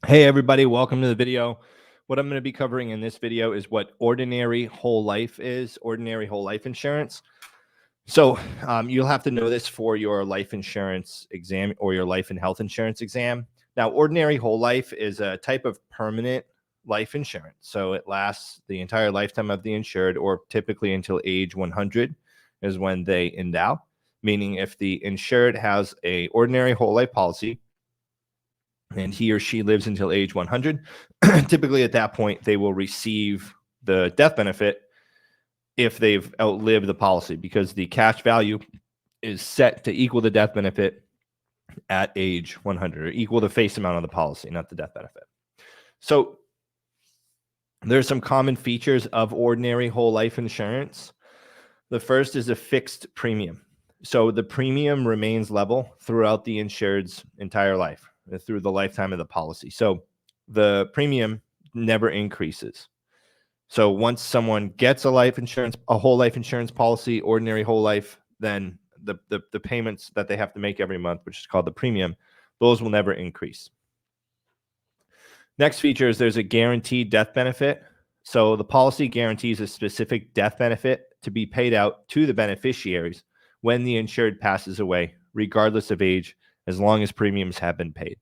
Hey everybody, welcome to the video. What I'm going to be covering in this video is what ordinary whole life is, ordinary whole life insurance. So you'll have to know this for your life insurance exam or your life and health insurance exam. Now, ordinary whole life is a type of permanent life insurance. So it lasts the entire lifetime of the insured, or typically until age 100 is when they endow, meaning if the insured has a ordinary whole life policy, and he or she lives until age 100, typically at that point, they will receive the death benefit if they've outlived the policy, because the cash value is set to equal the death benefit at age 100, or equal the face amount of the policy, not the death benefit. So there's some common features of ordinary whole life insurance. The first is a fixed premium. So the premium remains level throughout the insured's entire life, through the lifetime of the policy. So the premium never increases. So once someone gets a whole life insurance policy, ordinary whole life, then the payments that they have to make every month, which is called the premium, those will never increase. Next feature is there's a guaranteed death benefit. So the policy guarantees a specific death benefit to be paid out to the beneficiaries when the insured passes away, regardless of age, as long as premiums have been paid.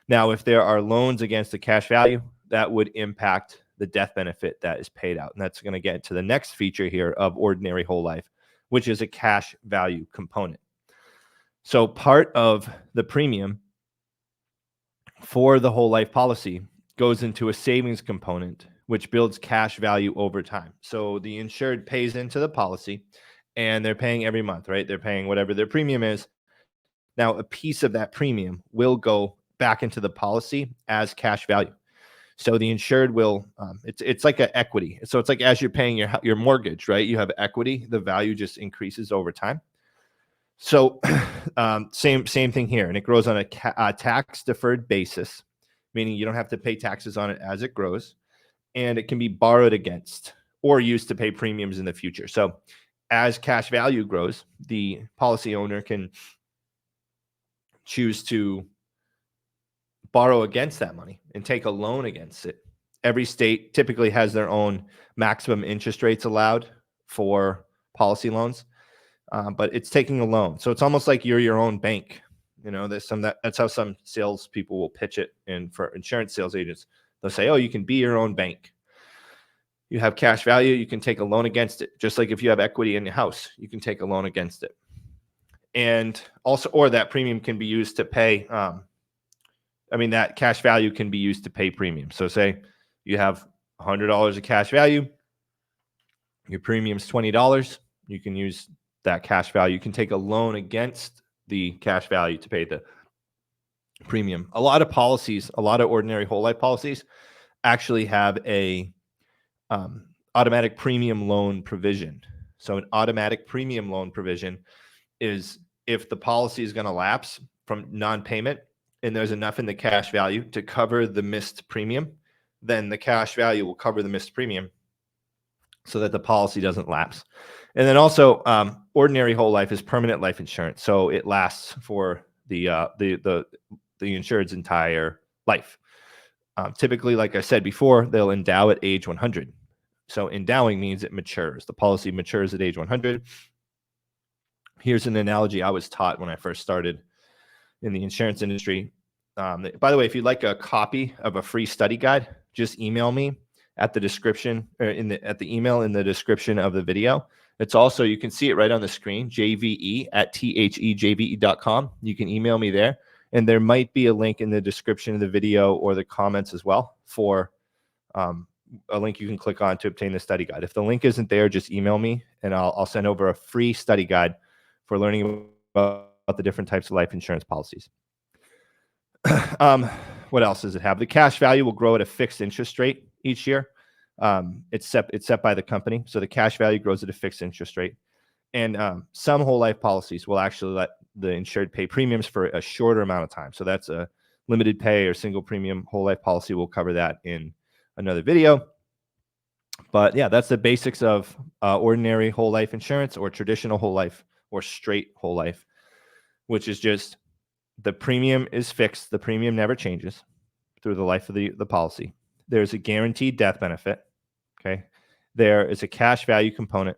Now, if there are loans against the cash value, that would impact the death benefit that is paid out. And that's going to get to the next feature here of ordinary whole life, which is a cash value component. So part of the premium for the whole life policy goes into a savings component, which builds cash value over time. So the insured pays into the policy and they're paying every month, right? They're paying whatever their premium is. Now, a piece of that premium will go back into the policy as cash value. So the insured will, it's like an equity. So it's like as you're paying your mortgage, right? You have equity, the value just increases over time. So same thing here. And it grows on a tax deferred basis, meaning you don't have to pay taxes on it as it grows. And it can be borrowed against or used to pay premiums in the future. So as cash value grows, the policy owner can choose to borrow against that money and take a loan against it. Every state typically has their own maximum interest rates allowed for policy loans, but it's taking a loan. So it's almost like you're your own bank. You know, that's how some salespeople will pitch it. And for insurance sales agents, they'll say, "Oh, you can be your own bank. You have cash value. You can take a loan against it. Just like if you have equity in your house, you can take a loan against it." And also, or that premium can be used to pay. That cash value can be used to pay premiums. So say you have $100 of cash value, your premium's $20. You can use that cash value. You can take a loan against the cash value to pay the premium. A lot of policies, a lot of ordinary whole life policies actually have a automatic premium loan provision. So an automatic premium loan provision is if the policy is going to lapse from non-payment and there's enough in the cash value to cover the missed premium, then the cash value will cover the missed premium so that the policy doesn't lapse. And then also ordinary whole life is permanent life insurance. So it lasts for the insured's entire life. Typically, like I said before, they'll endow at age 100. So endowing means it matures. The policy matures at age 100. Here's an analogy I was taught when I first started in the insurance industry. By the way, if you'd like a copy of a free study guide, just email me at the description, or at the email in the description of the video. It's also, you can see it right on the screen, jve@thejve.com. You can email me there, and there might be a link in the description of the video or the comments as well for a link you can click on to obtain the study guide. If the link isn't there, just email me, and I'll send over a free study guide for learning about the different types of life insurance policies. What else does it have? The cash value will grow at a fixed interest rate each year. It's set by the company. So the cash value grows at a fixed interest rate. And some whole life policies will actually let the insured pay premiums for a shorter amount of time. So that's a limited pay or single premium whole life policy. We'll cover that in another video. But yeah, that's the basics of ordinary whole life insurance, or traditional whole life, or straight whole life, which is just the premium is fixed. The premium never changes. through the life of the policy. There's a guaranteed death benefit. Okay. There is a cash value component,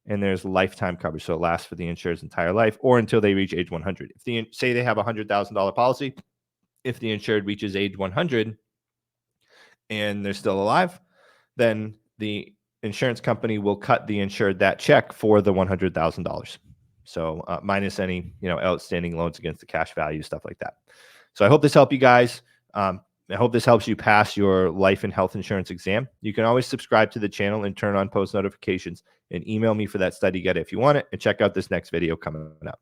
and there's lifetime coverage. So it lasts for the insured's entire life or until they reach age 100. If say they have a $100,000 policy, if the insured reaches age 100 and they're still alive, then the insurance company will cut the insured that check for the $100,000. So minus any outstanding loans against the cash value, stuff like that. So I hope this helped you guys. I hope this helps you pass your life and health insurance exam. You can always subscribe to the channel and turn on post notifications and email me for that study guide if you want it. And check out this next video coming up.